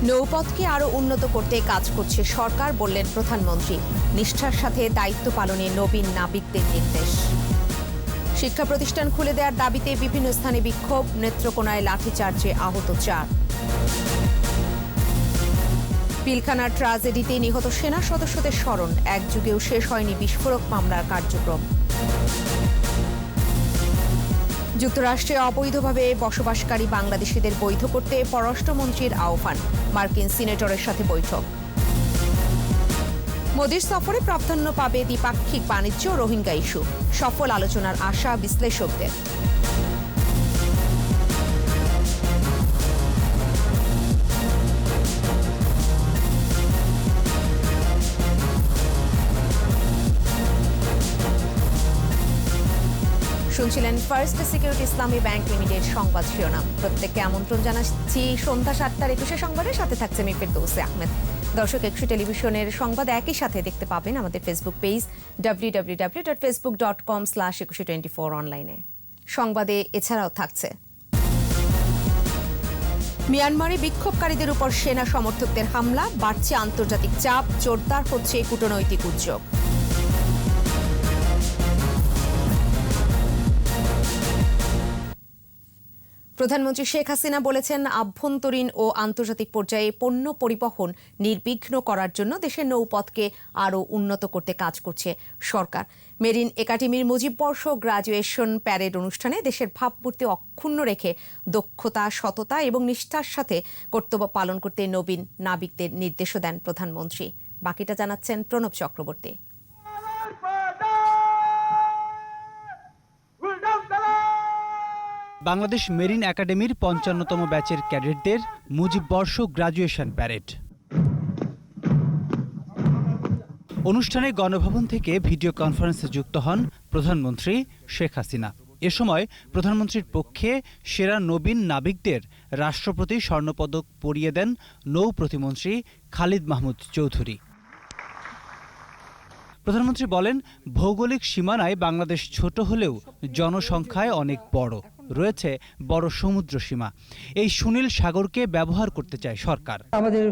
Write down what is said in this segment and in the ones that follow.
নৌপথকে আরও উন্নত করতে কাজ করছে সরকার, বললেন প্রধানমন্ত্রী। নিষ্ঠার সাথে দায়িত্ব পালনে নবীন নাবিকদের নির্দেশ। শিক্ষা প্রতিষ্ঠান খুলে দেওয়ার দাবিতে বিভিন্ন স্থানে বিক্ষোভ, নেত্রকোনায় লাঠিচার্জে আহত 4। পিলখানার ট্র্যাজেডিতে নিহত সেনা সদস্যদের স্মরণ, এক যুগেও শেষ হয়নি বিস্ফোরক মামলার কার্যক্রম। যুক্তরাষ্ট্রে অবৈধভাবে বসবাসকারী বাংলাদেশিদের বৈধ করতে পররাষ্ট্রমন্ত্রীর আহ্বান, মার্কিন সিনেটরের সাথে বৈঠক। মোদির সফরে প্রাধান্য পাবে দ্বিপাক্ষিক বাণিজ্য, রোহিঙ্গা ইস্যু, সফল আলোচনার আশা বিশ্লেষকদের। শুনছিলেন ফার্স্ট সিকিউরিটি ইসলামী ব্যাংক লিমিটেড সংবাদ শিরোনাম। প্রত্যেককে আমন্ত্রণ জানাচ্ছি সন্ধ্যা 7টার 21 সংবাদের সাথে থাকছে আমি ফেরদৌসী আহমেদ। দর্শক, 21 টেলিভিশনের সংবাদ একই সাথে দেখতে পাবেন আমাদের ফেসবুক পেজ www.facebook.com/2124 অনলাইনে। সংবাদে এছাড়াও থাকছে মিয়ানমারে বিক্ষোভকারীদের উপর সেনা সমর্থকদের হামলা, বাড়ছে আন্তর্জাতিক চাপ, জোরদার হচ্ছে কূটনৈতিক উদ্যোগ। প্রধানমন্ত্রী শেখ হাসিনা বলেছেন, আভ্যন্তরীণ ও আন্তর্জাতিক পর্যায়ে পণ্য পরিবহন নির্বিঘ্ন করার জন্য দেশের নৌপথকে আরও উন্নত করতে কাজ করছে সরকার। মেরিন একাডেমির মুজিববর্ষ গ্রাজুয়েশন প্যারেড অনুষ্ঠানে দেশের ভাবমূর্তি অক্ষুণ্ণ রেখে দক্ষতা, সততা এবং নিষ্ঠার সাথে কর্তব্য পালন করতে নবীন নাবিকদের নির্দেশও দেন প্রধানমন্ত্রী। বাকিটা জানাচ্ছেন প্রণব চক্রবর্তী। বাংলাদেশ মেরিন একাডেমির 55তম ব্যাচের ক্যাডেটদের মুজিববর্ষ গ্রাজুয়েশন প্যারেড অনুষ্ঠানে গণভবন থেকে ভিডিও কনফারেন্সে যুক্ত হন প্রধানমন্ত্রী শেখ হাসিনা। এ সময় প্রধানমন্ত্রীর পক্ষে সেরা নবীন নাবিকদের রাষ্ট্রপতি স্বর্ণপদক পরিয়ে দেন নৌ প্রতিমন্ত্রী খালিদ মাহমুদ চৌধুরী। প্রধানমন্ত্রী বলেন, ভৌগোলিক সীমানায় বাংলাদেশ ছোট হলেও জনসংখ্যায় অনেক বড়, রয়েছে বড় সমুদ্র সীমা। এই সুনীল সাগরকে ব্যবহার করতে চায় সরকার। আমাদের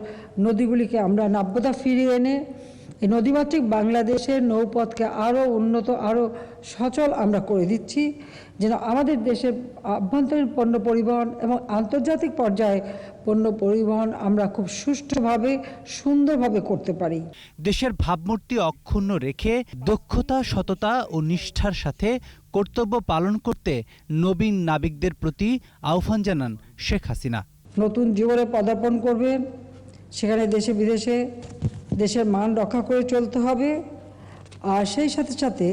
নদীগুলিকে আমরা নাব্যতা ফিরিয়ে এনে এই নদীমাতৃক বাংলাদেশের নৌপথকে আরও উন্নত, আরও সচল আমরা করে দিচ্ছি, যেন আমাদের দেশের আভ্যন্তরীণ পণ্য পরিবহন এবং আন্তর্জাতিক পর্যায়ে পণ্য পরিবহন আমরা খুব সুষ্ঠুভাবে, সুন্দরভাবে করতে পারি। দেশের ভাবমূর্তি অক্ষুণ্ণ রেখে দক্ষতা, সততা ও নিষ্ঠার সাথে কর্তব্য পালন করতে নবীন নাবিকদের প্রতি আহ্বান জানান শেখ হাসিনা। নতুন জীবনে পদার্পণ করবেন, সেখানে দেশে বিদেশে দেশের মান রক্ষা করে চলতে হবে। আর সেই সাথে সাথে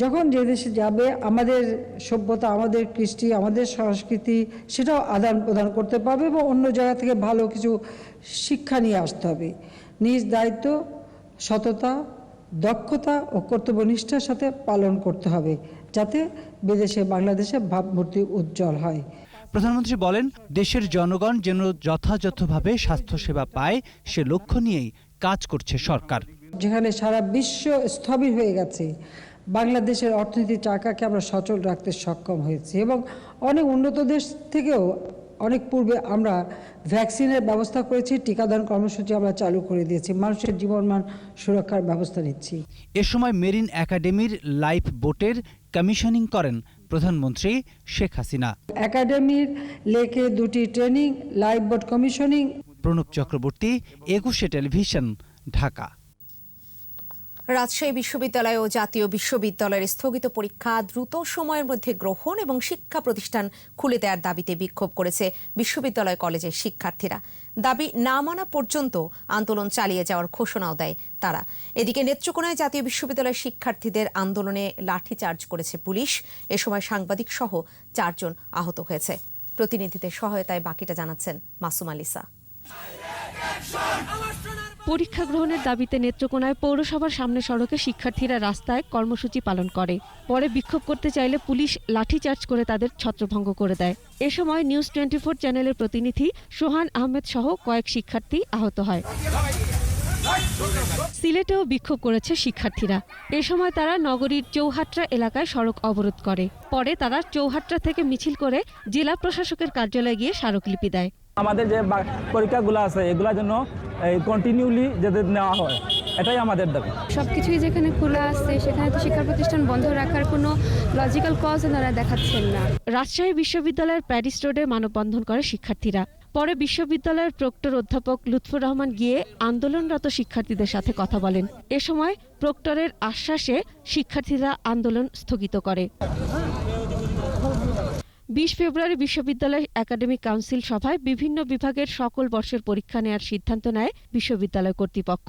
যখন যে দেশে যাবে, আমাদের সভ্যতা, আমাদের কৃষ্টি, আমাদের সংস্কৃতি সেটাও আদান প্রদান করতে পারবে এবং অন্য জায়গা থেকে ভালো কিছু শিক্ষা নিয়ে আসতে হবে। নিজ দায়িত্ব, সততা, দক্ষতা ও কর্তব্যনিষ্ঠার সাথে পালন করতে হবে, যাতে বিদেশে বাংলাদেশের ভাবমূর্তি উজ্জ্বল হয়। প্রধানমন্ত্রী বলেন, দেশের জনগণ যেন যথাযথভাবে স্বাস্থ্যসেবা পায়, সে লক্ষ্য নিয়েই কাজ করছে সরকার। যেখানে সারা বিশ্ব স্থবির হয়ে গেছে, বাংলাদেশের অর্থনীতির চাকাকে আমরা সচল রাখতে সক্ষম হয়েছি এবং অনেক উন্নত দেশ থেকেও অনেক পূর্বে আমরা ভ্যাকসিনের ব্যবস্থা করেছি, টিকাদান কর্মসূচি আমরা চালু করে দিয়েছি, মানুষের জীবনমান সুরক্ষার ব্যবস্থা নিচ্ছি। এ সময় মেরিন একাডেমির লাইফ বোটের কমিশনিং করেন প্রধানমন্ত্রী শেখ হাসিনা। একাডেমির লেকে 2টি training, life boat commissioning. Pranab Chakraborty, 21 television, Dhaka. Rajshahi বিশ্ববিদ্যালয় ও জাতীয় বিশ্ববিদ্যালয়ের স্থগিত পরীক্ষা দ্রুত সময়ের মধ্যে গ্রহণ এবং শিক্ষা প্রতিষ্ঠান খুলে দেওয়ার দাবিতে বিক্ষোভ করেছে বিশ্ববিদ্যালয় কলেজের শিক্ষার্থীরা। দাবি না মানা পর্যন্ত আন্দোলন চালিয়ে যাওয়ার ঘোষণাও দেয় তারা। এদিকে নেত্রকোনায় জাতীয় বিশ্ববিদ্যালয়ের শিক্ষার্থীদের আন্দোলনে লাঠিচার্জ করেছে পুলিশ। এ সময় সাংবাদিক সহ 4 জন আহত হয়েছে। প্রতিনিধিদের সহায়তায় বাকিটা জানাচ্ছেন মাসুম আলিসা। পরীক্ষা গ্রহণের দাবিতে নেত্রকোনায় পৌরসভার সামনে সড়কে শিক্ষার্থীরা রাস্তায় কর্মসূচি পালন করে। পরে বিক্ষোভ করতে চাইলে পুলিশ লাঠিচার্জ করে তাদের ছত্রভঙ্গ করে দেয়। এ সময় নিউজ 24 চ্যানেলের প্রতিনিধি সোহান আহমেদ সহ কয়েক শিক্ষার্থী আহত হয়। সিলেটেও বিক্ষোভ করেছে শিক্ষার্থীরা। এ সময় তারা নগরীর চৌহাট্রা এলাকায় সড়ক অবরোধ করে। পরে তারা চৌহাট্রা থেকে মিছিল করে জেলা প্রশাসকের কার্যালয়ে গিয়ে স্মারকলিপি দেয়। আমাদের যে পরীক্ষাগুলো আছে এগুলোর জন্য কন্টিনিউলি যাদের নেওয়া হয়, এটাই আমাদের দাবি। সবকিছুই যেখানে খোলা আছে সেখানে তো শিক্ষা প্রতিষ্ঠান বন্ধ রাখার কোনো লজিক্যাল কজ ওনারা দেখাচ্ছেন না। রাজশাহী বিশ্ববিদ্যালয়ের প্যারিস রোডে মানববন্ধন করে শিক্ষার্থীরা। পরে বিশ্ববিদ্যালয়ের প্রক্টর অধ্যাপক লুৎফর রহমান গিয়ে আন্দোলনরত শিক্ষার্থীদের সাথে কথা বলেন। এ সময় প্রক্টরের আশ্বাসে শিক্ষার্থীরা আন্দোলন স্থগিত করে। 20 ফেব্রুয়ারি বিশ্ববিদ্যালয় একাডেমিক কাউন্সিল সভায় বিভিন্ন বিভাগের সকল বর্ষের পরীক্ষা নেওয়ার সিদ্ধান্ত নেয় বিশ্ববিদ্যালয় কর্তৃপক্ষ।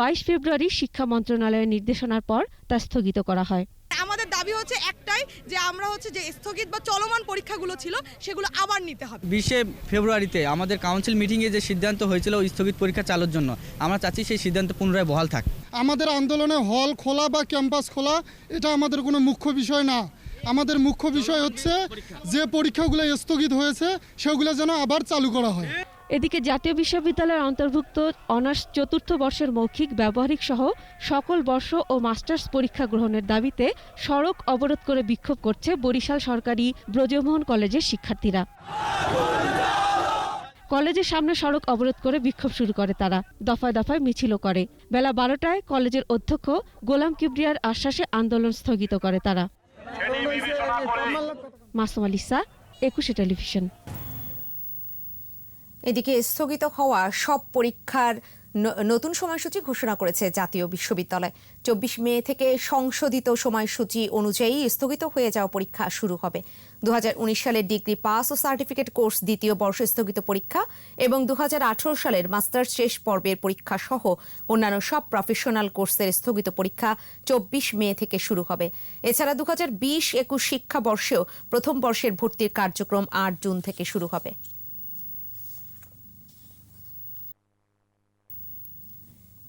22 ফেব্রুয়ারি শিক্ষা মন্ত্রণালয়ের নির্দেশনার পর তা স্থগিত করা হয়। আমাদের দাবি হচ্ছে একটাই, যে আমরা যে স্থগিত বা চলমান পরীক্ষাগুলো ছিল সেগুলো আবার নিতে হবে। 20 ফেব্রুয়ারিতে আমাদের কাউন্সিল মিটিংয়ে যে সিদ্ধান্ত হয়েছিল স্থগিত পরীক্ষা চালুর জন্য, আমরা চাচ্ছি সেই সিদ্ধান্ত পুনরায় বহাল থাক। আমাদের আন্দোলনে হল খোলা বা ক্যাম্পাস খোলা এটা আমাদের কোনো মুখ্য বিষয় না। আমাদের মুখ্য বিষয় হচ্ছে যে পরীক্ষাগুলো স্থগিত হয়েছে সেগুলো যেন আবার চালু করা হয়। এদিকে জাতীয় বিশ্ববিদ্যালয়ের অন্তর্ভুক্ত অনার্স চতুর্থ বর্ষের মৌখিক ব্যবহারিক সহ সকল বর্ষ ও মাস্টার্স পরীক্ষা গ্রহণের দাবিতে সড়ক অবরোধ করে বিক্ষোভ করছে বরিশাল সরকারি ব্রজমোহন কলেজের শিক্ষার্থীরা। কলেজের সামনে সড়ক অবরোধ করে বিক্ষোভ শুরু করে তারা। দফায় দফায় মিছিলও করে। বেলা 12টায় কলেজের অধ্যক্ষ গোলাম কিবরিয়ার আশ্বাসে আন্দোলন স্থগিত করে তারা। মাসুম আলিসা, 21 টেলিভিশন। এদিকে স্থগিত হওয়া সব পরীক্ষার নতুন সময়সূচি ঘোষণা করেছে জাতীয় বিশ্ববিদ্যালয়। 24 মে থেকে সংশোধিত সময়সূচি অনুযায়ী স্থগিত হয়ে যাওয়া পরীক্ষা শুরু হবে। 2019 সালের ডিগ্রি পাস ও সার্টিফিকেট কোর্স দ্বিতীয় বর্ষ স্থগিত পরীক্ষা এবং 2018 সালের মাস্টার্স শেষ পর্বের পরীক্ষা সহ অন্যান্য সব প্রফেশনাল কোর্সের স্থগিত পরীক্ষা 24 মে থেকে শুরু হবে। এছাড়া 2020-21 শিক্ষাবর্ষেও প্রথম বর্ষের ভর্তির কার্যক্রম 8 জুন থেকে শুরু হবে।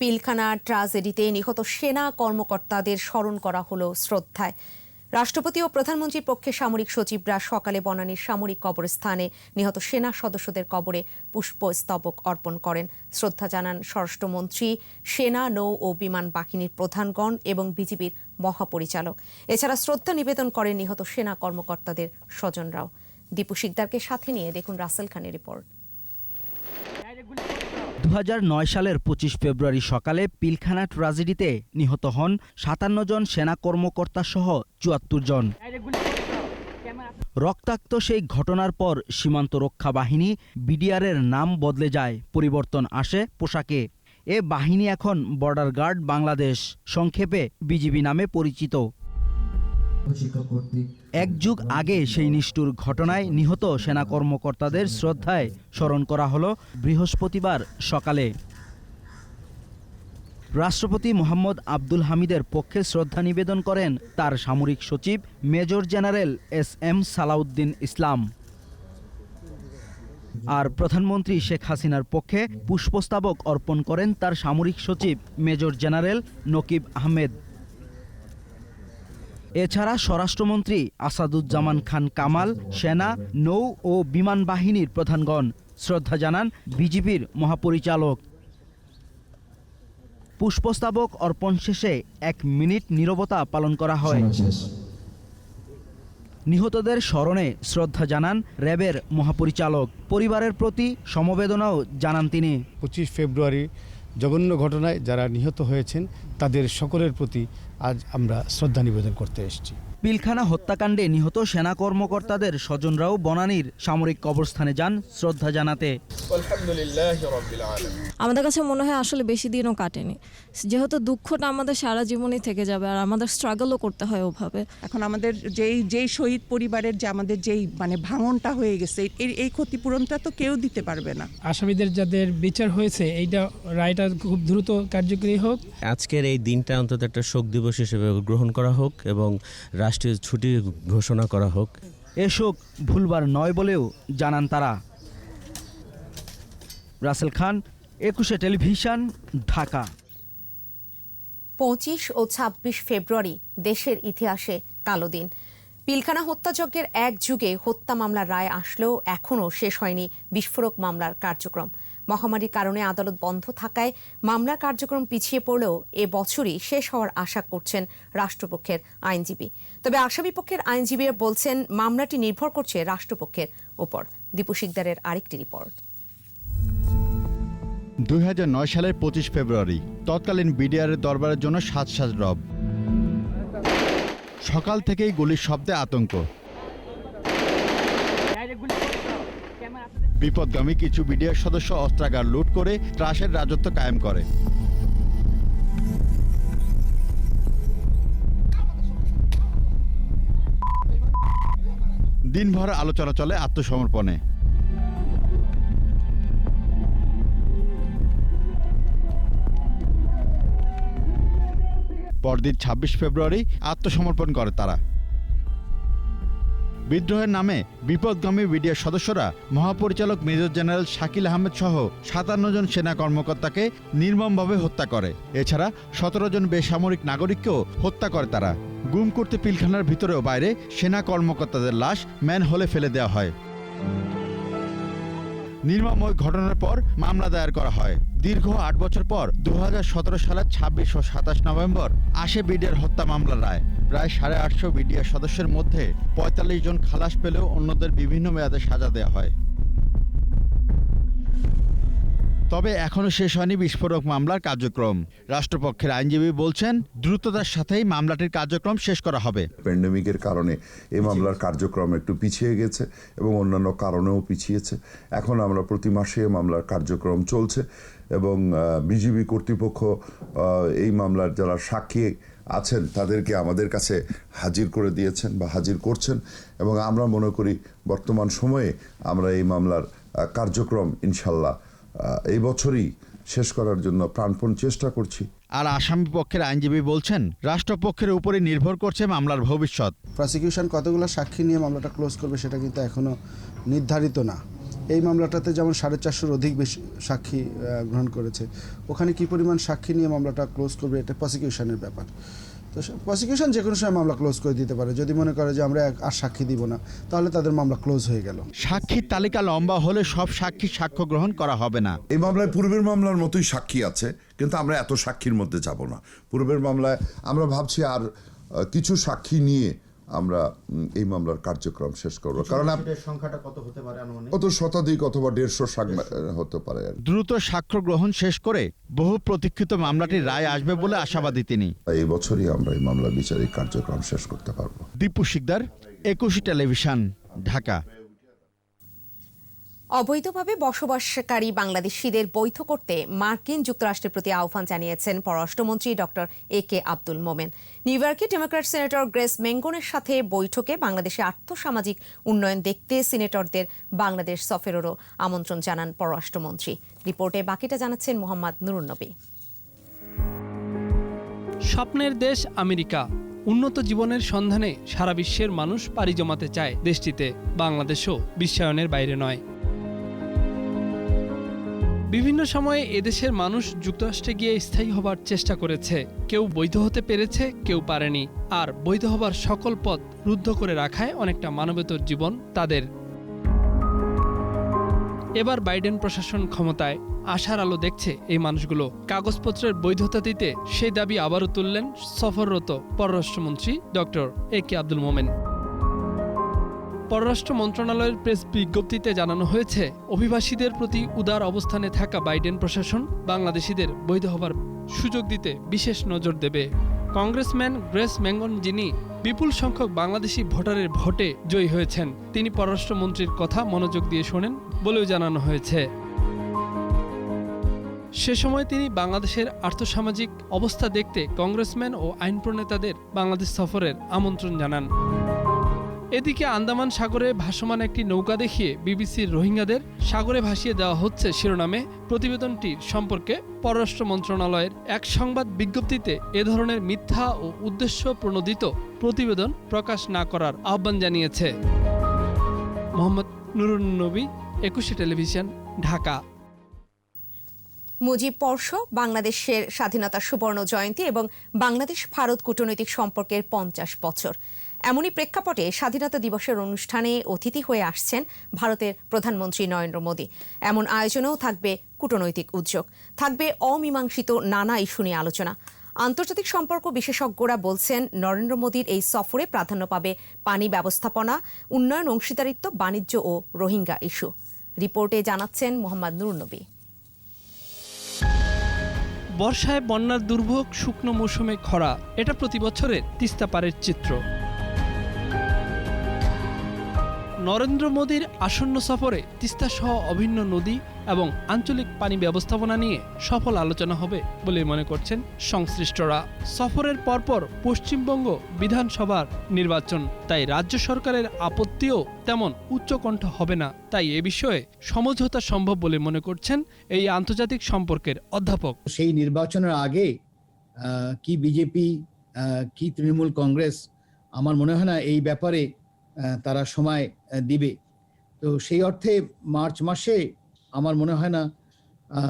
পিলখানা ট্রাজেডিতে নিহত সেনা কর্মকর্তাদের স্মরণ করা হলো শ্রদ্ধায়। রাষ্ট্রপতি ও প্রধানমন্ত্রীর পক্ষে সামরিক সচিবরা সকালে বনানীর সামরিক কবরস্থানে নিহত সেনা সদস্যদের কবরে পুষ্পস্তবক অর্পণ করেন। শ্রদ্ধা জানান স্বরাষ্ট্রমন্ত্রী, সেনা, নৌ ও বিমান বাহিনীর প্রধানগণ এবং বিজিবির মহাপরিচালক। এছাড়া শ্রদ্ধা নিবেদন করেন নিহত সেনা কর্মকর্তাদের স্বজনরাও। দীপু শিকদারকে সাথে নিয়ে দেখুন রাসেল খানের রিপোর্ট। 2009 সালের 25 ফেব্রুয়ারি সকালে পিলখানা ট্রাজেডিতে নিহত হন 57 জন সেনা কর্মকর্তা সহ 74 জন। রক্তাক্ত সেই ঘটনার পর সীমান্ত রক্ষা বাহিনী বিডিআরের নাম বদলে যায়, পরিবর্তন আসে পোশাকে। এ বাহিনী এখন বর্ডার গার্ড বাংলাদেশ, সংক্ষেপে বিজিবি নামে পরিচিত। এক যুগ আগে সেই নিষ্ঠুর ঘটনায় নিহত সেনা কর্মকর্তাদের শ্রদ্ধায় স্মরণ করা হলো বৃহস্পতিবার সকালে। রাষ্ট্রপতি মোহাম্মদ আব্দুল হামিদের পক্ষে শ্রদ্ধা নিবেদন করেন তার সামরিক সচিব মেজর জেনারেল SM সালাউদ্দিন ইসলাম। আর প্রধানমন্ত্রী শেখ হাসিনার পক্ষে পুষ্পস্তবক অর্পণ করেন তার সামরিক সচিব মেজর জেনারেল নকিব আহমেদ। এছাড়া স্বরাষ্ট্রমন্ত্রী আসাদুজ্জামান খান কামাল, সেনা, নৌ ও বিমান বাহিনীর প্রধানগণ শ্রদ্ধা জানান বিজিবির মহাপরিচালক। পুষ্পস্তবক অর্পণ শেষে 1 মিনিট নীরবতা পালন করা হয়। নিহতদের স্মরণে শ্রদ্ধা জানান র্যাবের মহাপরিচালক। পরিবারের প্রতি সমবেদনাও জানান তিনি। 25 ফেব্রুয়ারি জঘন্য ঘটনায় যারা নিহত হয়েছেন তাদের সকলের প্রতি আজ আমরা শ্রদ্ধা নিবেদন করতে এসেছি। পিলখানা হত্যাকাণ্ডে নিহত সেনা কর্মকর্তাদের স্বজনরাও বনানীর সামরিক কবরস্থানে যান শ্রদ্ধা জানাতে। আমাদের কাছে মনে হয় আসলে বেশি দিনও কাটেনি, যেহেতু দুঃখটা আমাদের সারা জীবনই থেকে যাবে আর আমাদের স্ট্রাগলও করতে হয় ওভাবে। এখন আমাদের যেই শহীদ পরিবারের যে আমাদের যেই ভাঙনটা হয়ে গেছে এই ক্ষতিপূরণটা তো কেউ দিতে পারবে না। আসামিদের যাদের বিচার হয়েছে এইটা রায়টা খুব দ্রুত কার্যকরী হোক। আজকের এই দিনটা অন্তত একটা শোক দিবস হিসেবে গ্রহণ করা হোক এবং রাষ্ট্রীয় ছুটি ঘোষণা করা হোক। এ শোক ভুলবার নয় বলেও জানান তারা। রাসেল খান, 21 টেলিভিশন, ঢাকা। 25 ও 26 ফেব্রুয়ারি দেশের ইতিহাসে কালো দিন। পিলখানা হত্যাযজ্ঞের এক যুগে হত্যা মামলার রায় আসলেও এখনও শেষ হয়নি বিস্ফোরক মামলার কার্যক্রম। মহামারীর কারণে আদালত বন্ধ থাকায় মামলার কার্যক্রম পিছিয়ে পড়লেও এ বছরই শেষ হওয়ার আশা করছেন রাষ্ট্রপক্ষের আইনজীবী। তবে আসামিপক্ষের আইনজীবীরা বলছেন মামলাটি নির্ভর করছে রাষ্ট্রপক্ষের উপর। দীপু শিকদারের আরেকটি রিপোর্ট। 2009 সালের 25 ফেব্রুয়ারি তৎকালীন বিডিআরের দরবারের জন্য সাজ রব। সকাল থেকেই গুলির শব্দে আতঙ্ক। বিপদগামী কিছু বিডিআর সদস্য অস্ত্রাগার লুট করে ত্রাসের রাজত্ব কায়েম করে। দিনভর আলোচনা চলে আত্মসমর্পণে। পরদিন 26 ফেব্রুয়ারি আত্মসমর্পণ করে তারা। বিদ্রোহের নামে বিপদগামী বিডিআর সদস্যরা মহাপরিচালক মেজর জেনারেল শাকিল আহমেদ সহ 57 জন সেনা কর্মকর্তাকে নির্মমভাবে হত্যা করে। এছাড়া 17 জন বেসামরিক নাগরিককেও হত্যা করে তারা। গুম করতে পিলখানার ভিতরেও বাইরে সেনা কর্মকর্তাদের লাশ ম্যানহোলে ফেলে দেওয়া হয়। নির্মম ওই ঘটনার পর মামলা দায়ের করা হয়। দীর্ঘ 8 বছর পর 2017 সালের 26 ও 27 নভেম্বর আসে বিডিআর হত্যা মামলার রায়। প্রায় 850 বিডিআর সদস্যের মধ্যে 45 জন খালাস পেলেও অন্যদের বিভিন্ন মেয়াদে সাজা দেওয়া হয়। তবে এখনো শেষ হয়নি বিস্ফোরক মামলার কার্যক্রম। রাষ্ট্রপক্ষের আইনজীবী বলছেন, দ্রুততার সাথেই মামলাটির কার্যক্রম শেষ করা হবে। প্যান্ডেমিকের কারণে এই মামলার কার্যক্রম একটু পিছিয়ে গেছে এবং অন্যান্য কারণেও পিছিয়েছে। এখন আমরা প্রতি মাসে মামলার কার্যক্রম চলছে এবং বিজিবি কর্তৃপক্ষ এই মামলার যারা সাক্ষী আছেন তাদেরকে আমাদের কাছে হাজির করে দিয়েছেন বা হাজির করছেন এবং আমরা মনে করি বর্তমান সময়ে আমরা এই মামলার কার্যক্রম ইনশাল্লাহ এই বছরই শেষ করার জন্য প্রাণপণ চেষ্টা করছি। আর আসামি পক্ষের আইনজীবী বলছেন, রাষ্ট্রপক্ষের উপরে নির্ভর করছে মামলার ভবিষ্যৎ। প্রসিকিউশন কতগুলো সাক্ষী নিয়ে মামলাটা ক্লোজ করবে সেটা কিন্তু এখনো নির্ধারিত না। এই মামলাটাতে যেমন 450-র অধিক বেশি সাক্ষী গ্রহণ করেছে, ওখানে কি পরিমাণ সাক্ষী নিয়ে মামলাটা ক্লোজ করবে এটা প্রসিকিউশনের ব্যাপার। তো প্রসিকিউশন যে কোনো সময় মামলা ক্লোজ করে দিতে পারে। যদি মনে করে যে আমরা আর সাক্ষী দিব না, তাহলে তাদের মামলা ক্লোজ হয়ে গেল। সাক্ষীর তালিকা লম্বা হলে সব সাক্ষী সাক্ষ্য গ্রহণ করা হবে না। এই মামলায় পূর্বের মামলার মতোই সাক্ষী আছে, কিন্তু আমরা এত সাক্ষীর মধ্যে যাব না। পূর্বের মামলায় আমরা ভাবছি আর কিছু সাক্ষী নিয়ে আমরা এই মামলার কার্যক্রম শেষ করব। কারণ সংখ্যাটা কত হতে পারে? কত শতাধিক অথবা 150 হতে পারে। দ্রুত সাক্ষ্য গ্রহণ শেষ করে বহু প্রতীক্ষিত মামলাটির রায় আসবে বলে আশাবাদী তিনি। এই বছরই আমরা এই মামলা বিচারিক কার্যক্রম শেষ করতে পারবো। দীপু শিকদার, 21 টেলিভিশন, ঢাকা। অবৈধভাবে বসবাসকারী বাংলাদেশিদের বৈধ করতে মার্কিন যুক্তরাষ্ট্রের প্রতি আহ্বান জানিয়েছেন পররাষ্ট্রমন্ত্রী ডক্টর একে আব্দুল মোমেন। নিউ ইয়র্কে ডেমোক্র্যাট সিনেটর গ্রেস মেঙ্গনের সাথে বৈঠকে বাংলাদেশে আর্থসামাজিক উন্নয়ন দেখতে সিনেটরদের বাংলাদেশ সফরেরও আমন্ত্রণ জানান পররাষ্ট্রমন্ত্রী। রিপোর্টে বাকিটা জানাচ্ছেন মোহাম্মদ নুরুন্নবী। স্বপ্নের দেশ আমেরিকা, উন্নত জীবনের সন্ধানে সারা বিশ্বের মানুষ পাড়ি জমাতে চায় দেশটিতে। বাংলাদেশও বিশ্বায়নের বাইরে নয়। বিভিন্ন সময়ে এদেশের মানুষ যুক্তরাষ্ট্রে গিয়ে স্থায়ী হবার চেষ্টা করেছে। কেউ বৈধ হতে পেরেছে, কেউ পারেনি। আর বৈধ হবার সকল পথ রুদ্ধ করে রাখায় অনেকটা মানবেতর জীবন তাদের। এবার বাইডেন প্রশাসন ক্ষমতায় আশার আলো দেখছে এই মানুষগুলো। কাগজপত্রের বৈধতা দিতে সেই দাবি আবারও তুললেন সফররত পররাষ্ট্রমন্ত্রী ডক্টর একে আব্দুল মোমেন। পররাষ্ট্র মন্ত্রণালয়ের প্রেস বিজ্ঞপ্তিতে জানানো হয়েছে, অভিবাসীদের প্রতি উদার অবস্থানে থাকা বাইডেন প্রশাসন বাংলাদেশিদের বৈধ হবার সুযোগ দিতে বিশেষ নজর দেবে। কংগ্রেসম্যান গ্রেস মেঙ্গন, যিনি বিপুল সংখ্যক বাংলাদেশি ভোটারের ভোটে জয়ী হয়েছেন, তিনি পররাষ্ট্রমন্ত্রীর কথা মনোযোগ দিয়ে শোনেন বলেও জানানো হয়েছে। সে সময় তিনি বাংলাদেশের আর্থসামাজিক অবস্থা দেখতে কংগ্রেসম্যান ও আইন প্রণেতাদের বাংলাদেশ সফরের আমন্ত্রণ জানান। এদিকে আন্দামান সাগরে ভাসমান একটি নৌকা দেখিয়ে বিবিসির রোহিঙ্গাদের সাগরে ভাসিয়ে দেওয়া হচ্ছে শিরোনামে প্রতিবেদনটির সম্পর্কে পররাষ্ট্র মন্ত্রণালয়ের এক সংবাদ বিজ্ঞপ্তিতে এ ধরনের মিথ্যা ও উদ্দেশ্য প্রণোদিত প্রতিবেদন প্রকাশ না করার আহ্বান জানিয়েছে। মোহাম্মদ নুরুন্নবী, 21 টেলিভিশন, ঢাকা। মুজিব বর্ষ, বাংলাদেশের স্বাধীনতার সুবর্ণ জয়ন্তী এবং বাংলাদেশ ভারত কূটনৈতিক সম্পর্কের 50 বছর। এমনই প্রেক্ষাপটে স্বাধীনতা দিবসের অনুষ্ঠানে অতিথি হয়ে আসছেন ভারতের প্রধানমন্ত্রী নরেন্দ্র মোদী। এমন আয়োজনেও থাকবে কূটনৈতিক উদ্যোগ, থাকবে অমীমাংসিত নানা ইস্যু নিয়ে আলোচনা। আন্তর্জাতিক সম্পর্ক বিশেষজ্ঞরা বলছেন, নরেন্দ্র মোদীর এই সফরে প্রাধান্য পাবে পানি ব্যবস্থাপনা, উন্নয়ন অংশীদারিত্ব, বাণিজ্য ও রোহিঙ্গা ইস্যু। রিপোর্টে জানাচ্ছেন মোহাম্মদ নুরুন্নবী। বর্ষায় বন্যার দুর্ভোগ, শুকনো মৌসুমে খরা, এটা প্রতি বছরের তিস্তা পারের চিত্র। নরেন্দ্র মোদীর আসন্ন সফরে তিস্তা সহ অভিন্ন নদী এবং আঞ্চলিক পানি ব্যবস্থাপনা নিয়ে সফল আলোচনা হবে বলে মনে করছেন সংশ্লিষ্টরা। সফরের পরপর পশ্চিমবঙ্গ বিধানসভার নির্বাচন, তাই রাজ্য সরকারের আপত্তিও তেমন উচ্চকণ্ঠ হবে না। তাই এ বিষয়ে সমঝোতা সম্ভব বলে মনে করছেন এই আন্তর্জাতিক সম্পর্কের অধ্যাপক। সেই নির্বাচনের আগে কি বিজেপি কি তৃণমূল কংগ্রেস, আমার মনে হয় না এই ব্যাপারে তারা সময় দিবে। তো সেই অর্থে মার্চ মাসে আমার মনে হয় না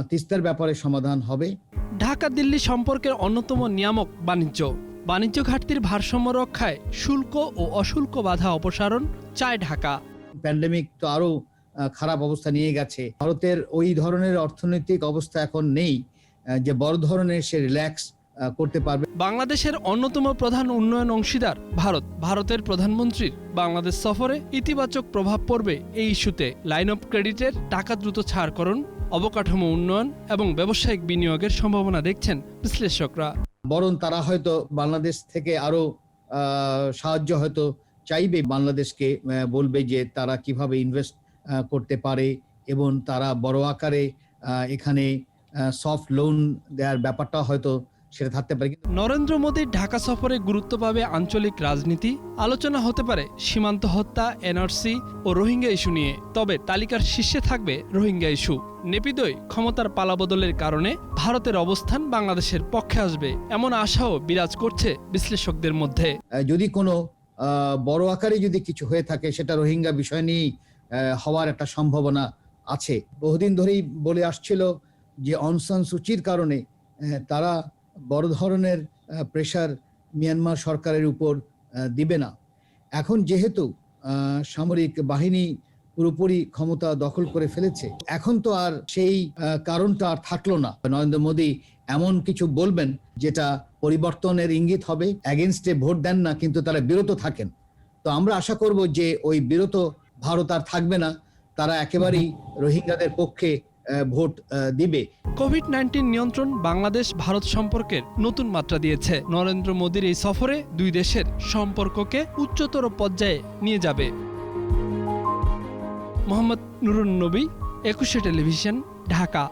তিস্তার ব্যাপারে সমাধান হবে। ঢাকা দিল্লি সম্পর্কের অন্যতম নিয়ামক বাণিজ্য ঘাটতির ভারসাম্য রক্ষায় শুল্ক ও অশুল্ক বাধা অপসারণ চায় ঢাকা। প্যান্ডেমিক তো আরো খারাপ অবস্থা নিয়ে গেছে। ভারতের ওই ধরনের অর্থনৈতিক অবস্থা এখন নেই যে বড় ধরনের সে রিল্যাক্স করতে পারবে। বাংলাদেশের অন্যতম প্রধান উন্নয়ন অংশীদার ভারতের প্রধানমন্ত্রীর বাংলাদেশ সফরে ইতিবাচক প্রভাব পড়বে এই ইস্যুতে। লাইন অফ ক্রেডিটের টাকা দ্রুত ছাড়করণ, অবকাঠামো উন্নয়ন এবং ব্যবসায়িক বিনিয়োগের সম্ভাবনা দেখছেন বিশ্লেষকরা। বরং তারা হয়তো বাংলাদেশ থেকে আরো সাহায্য হয়তো চাইবে, বাংলাদেশকে বলবে যে তারা কিভাবে ইনভেস্ট করতে পারে এবং তারা বড় আকারে এখানে সফট লোন দেওয়ার ব্যাপারটা হয়তো সেটা থাকতে পারে। নরেন্দ্র মোদীর ঢাকা সফরে গুরুত্ব পাবে আঞ্চলিক রাজনীতি। আলোচনা হতে পারে সীমান্ত হত্যা, এনআরসি ও রোহিঙ্গা ইস্যু নিয়ে। তবে তালিকার শীর্ষে থাকবে রোহিঙ্গা ইস্যু। নেপিদোয় ক্ষমতার পালাবদলের কারণে ভারতের অবস্থান বাংলাদেশের পক্ষে আসবে, এমন আশাও বিরাজ করছে বিশ্লেষকদের মধ্যে। যদি কোনো বড় আকারে যদি কিছু হয়ে থাকে সেটা রোহিঙ্গা বিষয় নিয়েই হওয়ার একটা সম্ভাবনা আছে। বহুদিন ধরেই বলে আসছিল যে অং সান সুচির কারণে তারা বড় ধরনের প্রেশার মিয়ানমার সরকারের উপর দিবে না। এখন যেহেতু সামরিক বাহিনী পুরোপুরি ক্ষমতা দখল করে ফেলেছে, এখন তো আর সেই কারণটা আর থাকলো না। নরেন্দ্র মোদী এমন কিছু বলবেন যেটা পরিবর্তনের ইঙ্গিত হবে। এগেনস্টে ভোট দেন না, কিন্তু তারা বিরত থাকেন। তো আমরা আশা করব যে ওই বিরত ভারত আর থাকবে না, তারা একেবারেই রোহিঙ্গাদের পক্ষে ভোট দিবে। কোভিড-19 নিয়ন্ত্রণ বাংলাদেশ ভারত সম্পর্কের নতুন মাত্রা দিয়েছে। নরেন্দ্র মোদীর এই সফরে দুই দেশের সম্পর্ককে উচ্চতর পর্যায়ে নিয়ে যাবে। মোহাম্মদ নুরুন নবী, 21 টেলিভিশন, ঢাকা।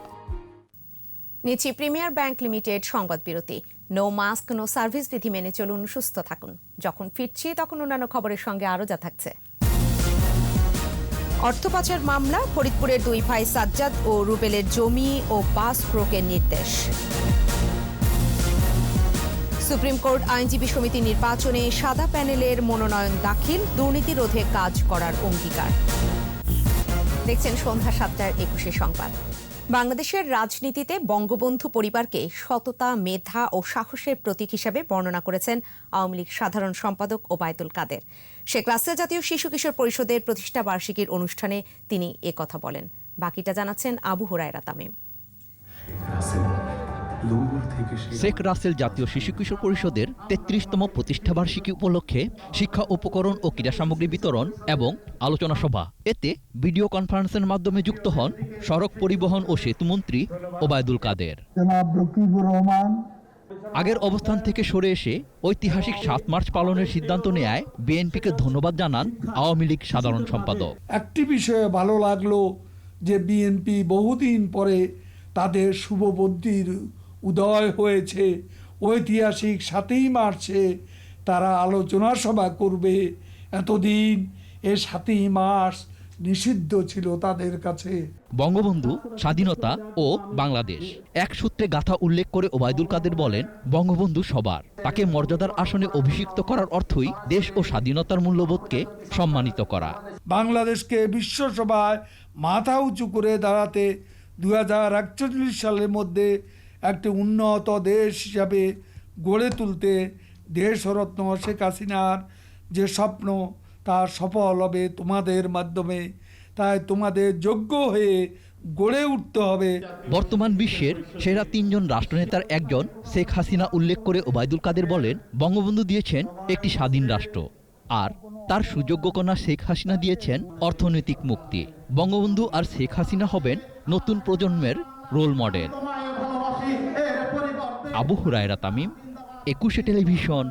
নিচ্ছি প্রিমিয়ার ব্যাংক লিমিটেড সংবাদ বিরতি। নো মাস্ক নো সার্ভিস বিধি মেনে চলুন, সুস্থ থাকুন। যখন ফিরছি তখন অন্যান্য খবরের সঙ্গে আরও যা থাকছে। অর্থ পাচার মামলা, ফরিদপুরের দুই ভাই সাজ্জাদ ও রুবেলের জমি ও বাস ক্রোকের নির্দেশ। সুপ্রিম কোর্ট আইনজীবী সমিতি নির্বাচনে সাদা প্যানেলের মনোনয়ন দাখিল, দুর্নীতি রোধে কাজ করার অঙ্গীকার। দেখছেন সন্ধ্যা 7টার 21 সংবাদ। বাংলাদেশের রাজনীতিতে বঙ্গবন্ধু পরিবারকে সততা, মেধা ও সাহসের প্রতীক হিসেবে বর্ণনা করেছেন আওয়ামী লীগ সাধারণ সম্পাদক ওবায়দুল কাদের। শেখ রাসেল জাতীয় শিশু কিশোর পরিষদের প্রতিষ্ঠা বার্ষিকীর অনুষ্ঠানে তিনি একথা বলেন। বাকিটা জানাচ্ছেন আবু হুরায়রা তামিম। শেখ রাসেল জাতীয় শিশু কিশোর পরিষদের 33তম প্রতিষ্ঠাবার্ষিকী উপলক্ষে শিক্ষা উপকরণ ও ক্রীড়া সামগ্রী বিতরণ এবং আলোচনা সভা। এতে ভিডিও কনফারেন্সের মাধ্যমে যুক্ত হন সড়ক পরিবহন ও সেতুমন্ত্রী ওবায়দুল কাদের। আগের অবস্থান থেকে সরে এসে ঐতিহাসিক 7 মার্চ পালনের সিদ্ধান্ত নেয় বিএনপিকে ধন্যবাদ জানান আওয়ামী লীগ সাধারণ সম্পাদক। একটি বিষয়ে ভালো লাগলো যে বিএনপি বহুদিন পরে তাদের শুভবুদ্ধির উদয় হয়েছে। ঐতিহাসিক 7ই মার্চে তারা আলোচনা সভা করবে। এতদিন এ 7ই মার্চ নিষিদ্ধ ছিল তাদের কাছে। বঙ্গবন্ধু, স্বাধীনতা ও বাংলাদেশ এক সূত্রে গাথা উল্লেখ করে ওবায়দুল কাদের বলেন, বঙ্গবন্ধু সবার, তাকে মর্যাদার আসনে অভিষিক্ত করার অর্থই দেশ ও স্বাধীনতার মূল্যবোধকে সম্মানিত করা। বাংলাদেশকে বিশ্বসভায় মাথা উঁচু করে দাঁড়াতে 2041 সালের মধ্যে একটি উন্নত দেশ হিসাবে গড়ে তুলতে দেশরত্ন শেখ হাসিনার যে স্বপ্ন তা সফল হবে তোমাদের মাধ্যমে। তাই তোমাদের যোগ্য হয়ে গড়ে উঠতে হবে। বর্তমান বিশ্বের সেরা 3 জন রাষ্ট্রনেতার একজন শেখ হাসিনা উল্লেখ করে ওবায়দুল কাদের বলেন, বঙ্গবন্ধু দিয়েছেন একটি স্বাধীন রাষ্ট্র, আর তার সুযোগ্য কন্যা শেখ হাসিনা দিয়েছেন অর্থনৈতিক মুক্তি। বঙ্গবন্ধু আর শেখ হাসিনা হবেন নতুন প্রজন্মের role model. Abu Hurayra Tamim, 21 television,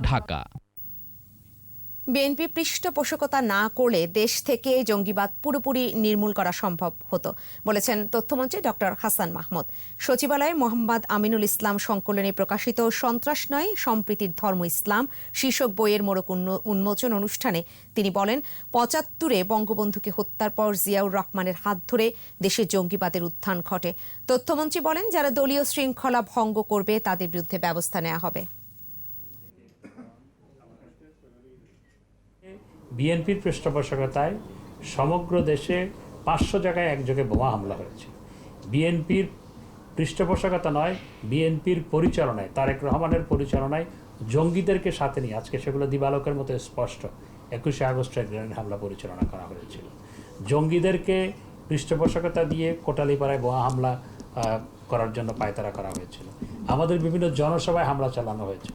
Dhaka. BNP পৃষ্ঠপোষকতা না করলে দেশ থেকে জঙ্গিবাদ পুরোপুরি নির্মূল করা সম্ভব হতো বলেছেন তথ্যমন্ত্রী ডক্টর হাসান মাহমুদ। সচিবালয়ে মোহাম্মদ আমিনুল ইসলাম সংকলনে প্রকাশিত সন্ত্রাস নয় সম্প্রীতির ধর্ম ইসলাম শীর্ষক বইয়ের মোড়ক উন্মোচন অনুষ্ঠানে তিনি বলেন, ৭৫-এ বঙ্গবন্ধুকে হত্যার পর জিয়াউর রহমানের হাত ধরে দেশে জঙ্গিবাদের উত্থান ঘটে। তথ্যমন্ত্রী বলেন, যারা দলীয় শৃঙ্খলা ভঙ্গ করবে তাদের বিরুদ্ধে ব্যবস্থা নেওয়া হবে। বিএনপির পৃষ্ঠপোষকতায় সমগ্র দেশে 500 জায়গায় একযোগে বোমা হামলা হয়েছে। বিএনপির পৃষ্ঠপোষকতা নয়, বিএনপির পরিচালনায়, তারেক রহমানের পরিচালনায় জঙ্গিদেরকে সাথে নিয়ে আজকে সেগুলো দিবালোকের মতো স্পষ্ট 21শে আগস্টের গ্রেনেড হামলা পরিচালনা করা হয়েছিল। জঙ্গিদেরকে পৃষ্ঠপোষকতা দিয়ে কোটালীপাড়ায় বোমা হামলা করার জন্য পায়তারা করা হয়েছিল। আমাদের বিভিন্ন জনসভায় হামলা চালানো হয়েছে।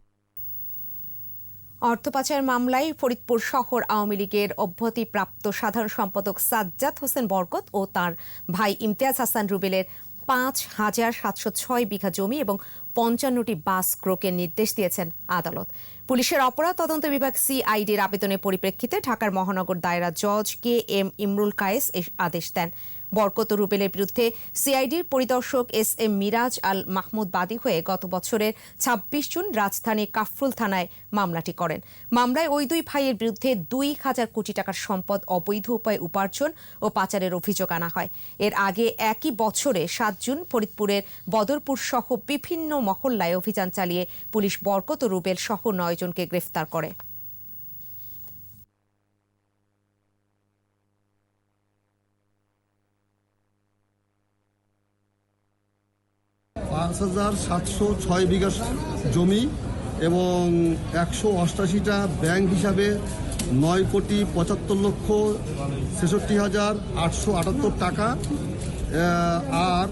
অর্থ পাচার মামলায় ফরিদপুর শহর আওয়ামী লীগের অব্যাহতিপ্রাপ্ত সাধারণ সম্পাদক সাজ্জাদ হোসেন বরকত ও তার ভাই ইমতিয়াজ হাসান রুবেলের ৫,৭০৬ বিঘা জমি এবং ৫৫টি বাস ক্রোকের নির্দেশ দিয়েছেন আদালত। পুলিশের অপরাধ তদন্ত বিভাগ সিআইডির আবেদনের পরিপ্রেক্ষিতে ঢাকার মহানগর দায়রা জজ KM ইমরুল কায়েস এই আদেশ দেন। বরকত ও রুবেলের বিরুদ্ধে সিআইডির পরিদর্শক SM মিরাজ আল মাহমুদ বাদী হয়ে গত বছরের ২৬ জুন রাজধানী কাফরুল থানায় মামলাটি করেন। মামলায় ওই দুই ভাইয়ের বিরুদ্ধে ২,০০০ কোটি টাকার সম্পদ অবৈধ উপায়ে উপার্জন ও পাচারের অভিযোগ আনা হয়। এর আগে একই বছরে ৭ জুন ফরিদপুরের বদরপুর সহ বিভিন্ন মহল্লায় অভিযান চালিয়ে পুলিশ বরকত ও রুবেল সহ ৯ জনকে গ্রেফতার করে। ৫,৭০৬ বিঘা জমি এবং ১৮৮টা ব্যাংক হিসাবে ৯,৭৫,৬৬,৮৭৮ টাকা আর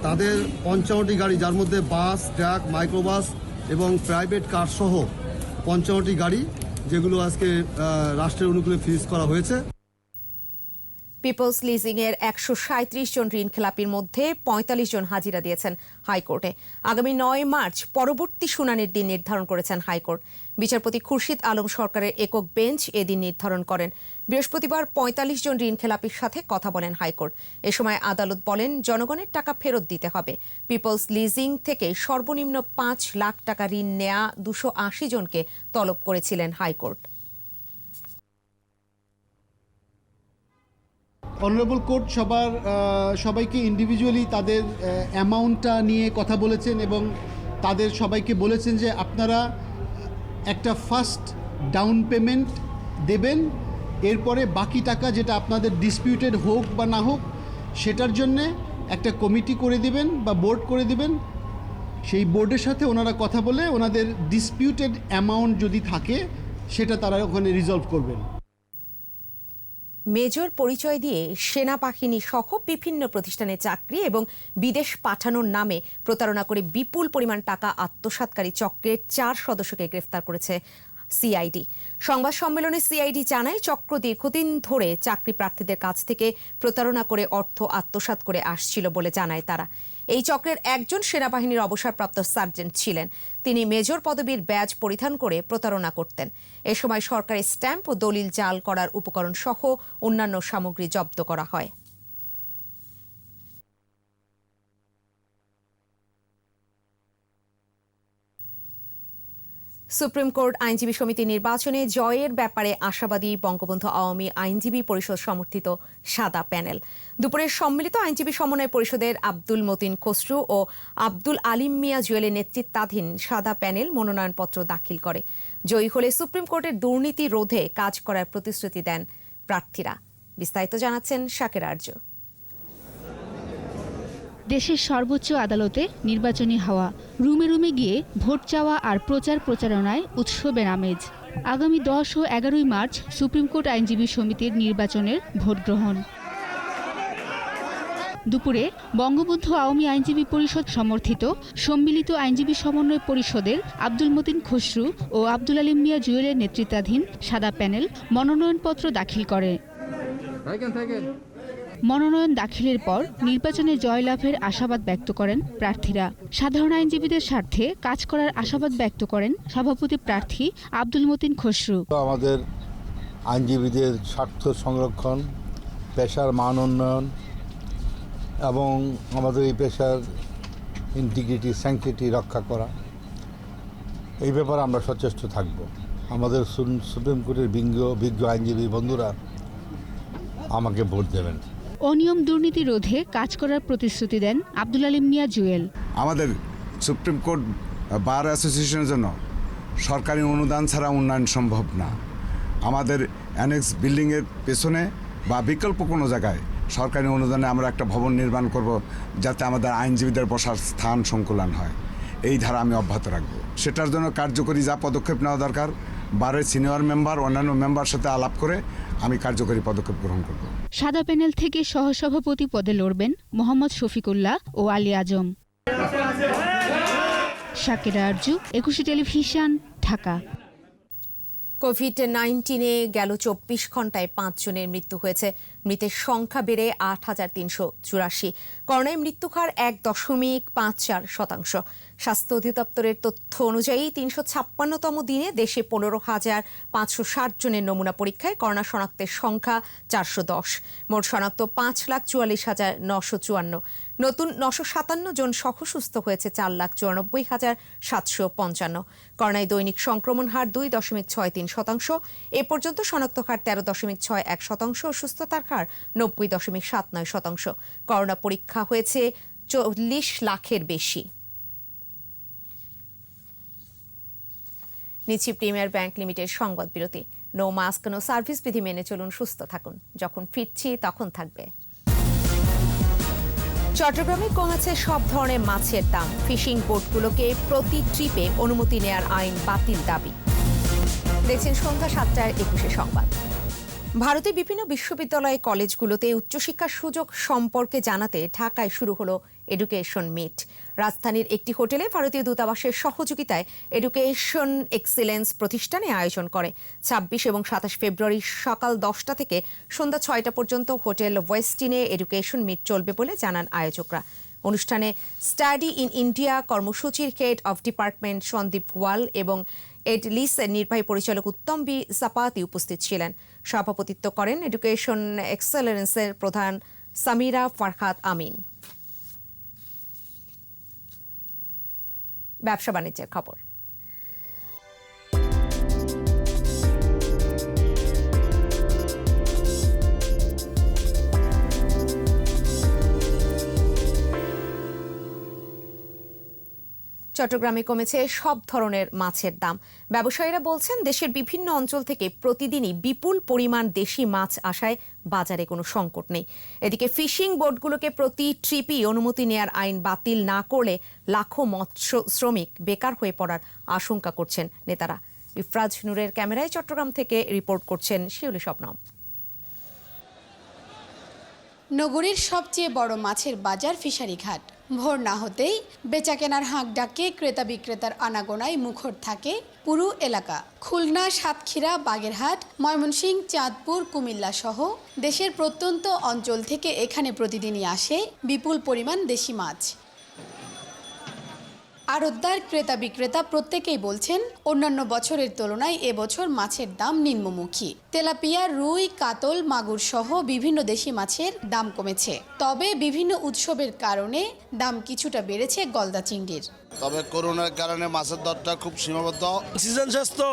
তাদের ৫৫টি গাড়ি, যার মধ্যে বাস, ট্রাক, মাইক্রোবাস এবং প্রাইভেট কার সহ ৫৫টি গাড়ি, যেগুলো আজকে রাষ্ট্রের অনুকূলে ফ্রিজ করা হয়েছে। পিপলস লিজিং এর ১৩৭ জন ঋণ খেলাপির মধ্যে ৪৫ জন হাজিরা দিয়েছেন হাইকোর্টে। আগামী ৯ মার্চ পরবর্তী শুনানির দিন নির্ধারণ করেছেন হাইকোর্ট। বিচারপতি খুরশিদ আলম সরকারের একক বেঞ্চ এদিন নির্ধারণ করেন। বৃহস্পতিবার ৪৫ জন ঋণ খেলাপির সাথে কথা বলেন হাইকোর্ট। এ সময় আদালত বলেন, জনগণের টাকা ফেরত দিতে হবে। পিপলস লিজিং থেকে সর্বনিম্ন ৫ লাখ টাকা ঋণ নেয়া ২৮০ জনকে তলব করেছিলেন হাইকোর্ট। অনারেবল কোর্ট সবাইকে ইন্ডিভিজুয়ালি তাদের অ্যামাউন্টটা নিয়ে কথা বলেছেন এবং তাদের সবাইকে বলেছেন যে আপনারা একটা ফার্স্ট ডাউন পেমেন্ট দেবেন, এরপরে বাকি টাকা যেটা আপনাদের ডিসপিউটেড হোক বা না হোক সেটার জন্যে একটা কমিটি করে দিবেন বা বোর্ড করে দিবেন। সেই বোর্ডের সাথে ওনারা কথা বলে ওনাদের ডিসপিউটেড অ্যামাউন্ট যদি থাকে সেটা তারা ওখানে রিজলভ করবেন। মেজর পরিচয় দিয়ে সেনাবাহিনী সহ বিভিন্ন প্রতিষ্ঠানে চাকরি এবং বিদেশ পাঠানোর নামে প্রতারণা করে বিপুল পরিমাণ টাকা আত্মসাৎকারী চক্রের ৪ সদস্যকে গ্রেফতার করেছে সিআইডি। সংবাদ সম্মেলনে সিআইডি জানায়, চক্র দীর্ঘদিন ধরে চাকরি প্রার্থীদের কাছ থেকে প্রতারণা করে অর্থ আত্মসাৎ করে আসছিল বলে জানায় তারা। এই চক্রের একজন সেনাবাহিনীর অবসরপ্রাপ্ত সার্জেন্ট ছিলেন। তিনি মেজর পদবীর ব্যাজ পরিধান করে প্রতারণা করতেন। এ সময় সরকারি স্ট্যাম্প ও দলিল জাল করার উপকরণ সহ অন্যান্য সামগ্রী জব্দ করা হয়। সুপ্রিম কোর্ট আইনজীবী সমিতি নির্বাচনে জয়ের ব্যাপারে আশাবাদী বঙ্গবন্ধু আওয়ামী আইনজীবী পরিষদ সমর্থিত সাদা প্যানেল। দুপুরের সম্মিলিত আইনজীবী সমন্বয় পরিষদের আব্দুল মতিন খসরু ও আব্দুল আলিম মিয়া জুয়েলের নেতৃত্বাধীন সাদা প্যানেল মনোনয়নপত্র দাখিল করে। জয়ী হলে সুপ্রিম কোর্টের দুর্নীতি রোধে কাজ করার প্রতিশ্রুতি দেন প্রার্থীরা। বিস্তারিত জানাচ্ছেন শাকের আর্য। দেশের সর্বোচ্চ আদালতে নির্বাচনী হাওয়া, রুমে রুমে গিয়ে ভোট চাওয়া আর প্রচারণায় উৎসবের আমেজ। আগামী 10 ও 11 মার্চ সুপ্রিম কোর্ট আইনজীবী সমিতির নির্বাচনের ভোট গ্রহণ। দুপুরে বঙ্গবন্ধু আওয়ামী আইনজীবী পরিষদ সমর্থিত সম্মিলিত আইনজীবী সমন্বয় পরিষদের আব্দুল মতিন খসরু ও আব্দুল আলিম মিয়া জুয়েলের নেতৃত্বাধীন সাদা প্যানেল মনোনয়নপত্র দাখিল করে। মনোনয়ন দাখিলের পর নির্বাচনে জয়লাভের আশাবাদ ব্যক্ত করেন প্রার্থীরা। সাধারণ আইনজীবীদের স্বার্থে কাজ করার আশাবাদ ব্যক্ত করেন সভাপতি প্রার্থী আব্দুল মতিন খসরু। আমাদের আইনজীবীদের স্বার্থ সংরক্ষণ, পেশার মান উন্নয়ন এবং আমাদের এই পেশার ইন্টিগ্রিটি স্যাংটিটি রক্ষা করা, এই ব্যাপারে আমরা সচেষ্ট থাকব। আমাদের সুপ্রিম কোর্টের বিজ্ঞ আইনজীবী বন্ধুরা আমাকে ভোট দেবেন। অনিয়ম দুর্নীতি রোধে কাজ করার প্রতিশ্রুতি দেন আব্দুল আলিম মিয়া জুয়েল। আমাদের সুপ্রিম কোর্ট বার অ্যাসোসিয়েশনের জন্য সরকারি অনুদান ছাড়া উন্নয়ন সম্ভব না। আমাদের অ্যানেক্স বিল্ডিংয়ের পেছনে বা বিকল্প কোনো জায়গায় সরকারি অনুদানে আমরা একটা ভবন নির্মাণ করব, যাতে আমাদের আইনজীবীদের বসার স্থান সংকুলান হয়। এই ধারা আমি অব্যাহত রাখব। সেটার জন্য কার্যকরী যা পদক্ষেপ নেওয়া দরকার, বারের সিনিয়র মেম্বার অন্যান্য মেম্বার সাথে আলাপ করে আমি কার্যকরী পদক্ষেপ গ্রহণ করব। সাদা প্যানেল থেকে সহসভাপতি পদে লড়বেন মোহাম্মদ শফিকুল্লাহ ও আলী আজম। শাকিরা আরজু, 21 টেলিভিশন, ঢাকা। কোভিড-19 গেল 24 ঘন্টায় 5 জনের মৃত্যু হয়েছে। মৃতের সংখ্যা বেড়ে 8,384। করোনায় মৃত্যু হার 1.54%। স্বাস্থ্য অধিদপ্তরের তথ্য অনুযায়ী 356তম দিনে দেশে 15,560 জনের নমুনা পরীক্ষায় করোনা শনাক্তের সংখ্যা 410। মোট শনাক্ত 5,44,954। নতুন 957 জন সহ সুস্থ হয়েছে 4,94,755। করোনায় দৈনিক সংক্রমণ হার 2.63%। এ পর্যন্ত শনাক্ত হার 13.61%। সুস্থতার হার 90.79%। করোনা পরীক্ষা হয়েছে 40 লাখের বেশি। নিচ্ছি প্রিমিয়ার ব্যাংক লিমিটেড সংবাদ বিরতি। নো মাস্ক নো সার্ভিস বিধি মেনে চলুন, সুস্থ থাকুন। যখন ফিরছি তখন থাকবে। চট্টগ্রামে কমেছে সব ধরনের মাছের দাম। ফিশিং বোটগুলোকে প্রতি ট্রিপে অনুমতি নেয়ার আইন বাতিল দাবি। দেখছেন সন্ধ্যা 7:21 সংবাদ। ভারতের বিভিন্ন বিশ্ববিদ্যালয় কলেজগুলোতে উচ্চশিক্ষার সুযোগ সম্পর্কে জানাতে ঢাকায় শুরু হলো এডুকেশন মিট। রাজধানীর একটি হোটেলে ভারতীয় দূতাবাসের সহযোগিতায় এডুকেশন এক্সিলেন্স প্রতিষ্ঠানে আয়োজন করে। 26 এবং 27 ফেব্রুয়ারি সকাল 10টা থেকে সন্ধ্যা 6টা পর্যন্ত হোটেল ওয়েস্টিনে এডুকেশন মিট চলবে বলে জানান আয়োজকরা। অনুষ্ঠানে স্টাডি ইন ইন্ডিয়া কর্মসূচির হেড অফ ডিপার্টমেন্ট সন্দীপ ওয়াল এবং এডলিসের নির্বাহী পরিচালক উত্তম বি সাপাতি উপস্থিত ছিলেন। সভাপতিত্ব করেন এডুকেশন এক্সেলেন্সের প্রধান সামিরা ফারহাত আমিন। ব্যবসা বাণিজ্যের খবর। চট্টগ্রামে কমেছে সব ধরনের মাছের দাম। ব্যবসায়ীরা বলছেন, দেশের বিভিন্ন অঞ্চল থেকে প্রতিদিনই বিপুল পরিমাণ দেশি মাছ আসায় বাজারে কোনো সংকট নেই। এদিকে ফিশিং বোটগুলোকে প্রতি ট্রিপই অনুমতি নেয়ার আইন বাতিল না করলে লাখো মৎস্য শ্রমিক বেকার হয়ে পড়ার আশঙ্কা করছেন নেতারা। ইফরাজ নূরের ক্যামেরায় চট্টগ্রাম থেকে রিপোর্ট করছেন শিউলি শবনম। নগরীর সবচেয়ে বড় মাছের বাজার ফিশারি ঘাট। ভোর না হতেই বেচাকেনার হাঁক ডাকে ক্রেতা বিক্রেতার আনাগোনায় মুখর থাকে পুরো এলাকা। খুলনা, সাতক্ষীরা, বাগেরহাট, ময়মনসিংহ, চাঁদপুর, কুমিল্লা সহ দেশের প্রত্যন্ত অঞ্চল থেকে এখানে প্রতিদিনই আসে বিপুল পরিমাণ দেশি মাছ। আড়তদার, ক্রেতা বিক্রেতা প্রত্যেকেই বলছেন, অন্যান্য বছরের তুলনায় এবছর মাছের দাম নিম্নমুখী। তেলাপিয়া, রুই, কাতল, মাগুর সহ বিভিন্ন দেশি মাছের দাম কমেছে। তবে বিভিন্ন উৎসবের কারণে দাম কিছুটা বেড়েছে গলদা চিংড়ির। তবে করোনার কারণে মাছের দরটা খুব সীমাবদ্ধ। সিজন শেষ তো,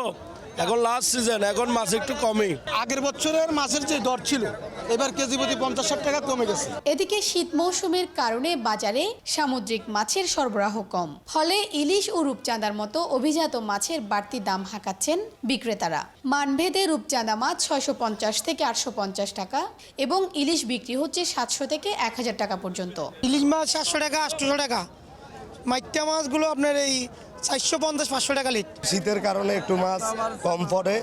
এখন লাস্ট সিজন, এখন মাছ একটু কমে। আগের বছরের মাছের যে দর ছিল এবার কেজি প্রতি 50-60 টাকা কমে গেছে। এদিকে শীত মৌসুমের কারণে বাজারে সামুদ্রিক মাছের সরবরাহ কম, ফলে ইলিশ ও রূপচাঁদার মতো অভিজাত মাছের বাড়তি দাম হাঁকাচ্ছেন বিক্রেতারা। মানভেদে রূপচাঁদা মাছ 650 থেকে 850 টাকা এবং ইলিশ বিক্রি হচ্ছে 700 থেকে 1000 টাকা পর্যন্ত। ইলিশ মাছ 700 টাকা, 800 টাকা। মাইত্যা মাছগুলো আপনার এই 450-500 টাকা লিট। শীতের কারণে একটু মাছ কম পড়ে।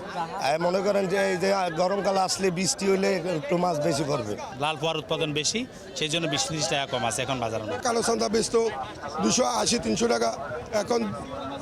মনে করেন যে এই যে গরমকালে আসলে বৃষ্টি হলে একটু মাছ বেশি পড়বে। লাল পোয়ার উৎপাদন বেশি, সেই জন্য 20-30 টাকা কম আছে এখন বাজারে। কালো চান্দা বেচতো 280-300 টাকা, এখন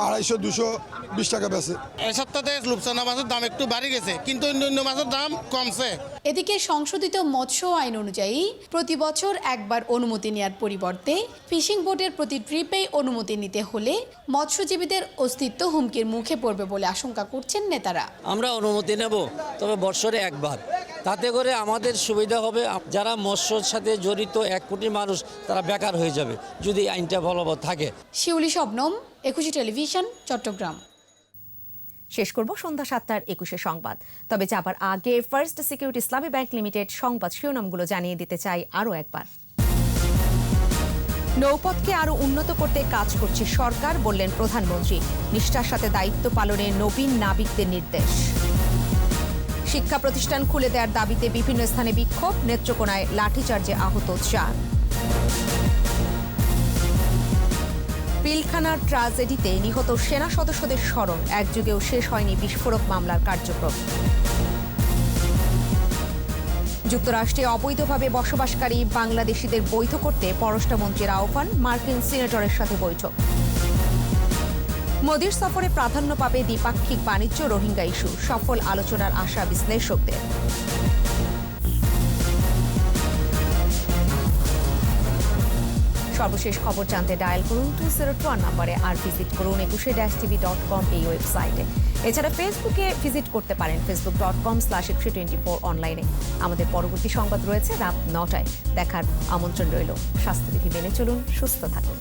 250-220 টাকা বেচে। এই সপ্তাহে রূপচাঁদা মাছের দাম একটু বাড়ি গেছে, কিন্তু অন্য মাছের দাম কমছে। এদিকে সংশোধিত মৎস্য আইন অনুযায়ী প্রতি বছর একবার অনুমতি নেওয়ার পরিবর্তে ফিশিং বোটের প্রতি ট্রিপেই অনুমতি নিতে হলে মৎস্যজীবীদের অস্তিত্ব হুমকির মুখে পড়বে বলে আশঙ্কা করছেন নেতারা। আমরা অনুমতি নেব, তবে বছরে একবার। তাতে করে আমাদের সুবিধা হবে। যারা মৎস্যর সাথে জড়িত 1 কোটি মানুষ তারা বেকার হয়ে যাবে যদি আইনটা বলবৎ থাকে। শিউলি শবনম, একুশে টেলিভিশন, চট্টগ্রাম। শেষ করব সন্ধ্যা 7টার 21 সংবাদ। তবে যাবার আগে ফার্স্ট সিকিউরিটি ইসলামী ব্যাংক লিমিটেড সংবাদ শিরোনামগুলো জানিয়ে দিতে চাই আরও একবার। নৌপথকে আরও উন্নত করতে কাজ করছে সরকার, বললেন প্রধানমন্ত্রী। নিষ্ঠার সাথে দায়িত্ব পালনে নবীন নাবিকদের নির্দেশ। শিক্ষা প্রতিষ্ঠান খুলে দেওয়ার দাবিতে বিভিন্ন স্থানে বিক্ষোভ, নেত্রকোনায় লাঠিচার্জে আহত 4। পিলখানার ট্র্যাজেডিতে নিহত সেনা সদস্যদের স্মরণ, এক যুগেও শেষ হয়নি বিস্ফোরক মামলার কার্যক্রম। যুক্তরাষ্ট্রে অবৈধভাবে বসবাসকারী বাংলাদেশিদের বৈধ করতে পররাষ্ট্রমন্ত্রীর আহ্বান, মার্কিন সিনেটরের সাথে বৈঠক। মোদির সফরে প্রাধান্য পাবে দ্বিপাক্ষিক বাণিজ্য, রোহিঙ্গা ইস্যু, সফল আলোচনার আশা বিশ্লেষকদের। সর্বশেষ খবর জানতে ডায়াল করুন 2021 নম্বরে, আর ভিজিট করুন 21-tv.com এই ওয়েবসাইটে। এছাড়া ফেসবুকে ভিজিট করতে পারেন facebook.com/2124 অনলাইনে। আমাদের পরবর্তী সংবাদ রয়েছে রাত 9টায়। দেখার আমন্ত্রণ রইল। স্বাস্থ্যবিধি মেনে চলুন, সুস্থ থাকুন।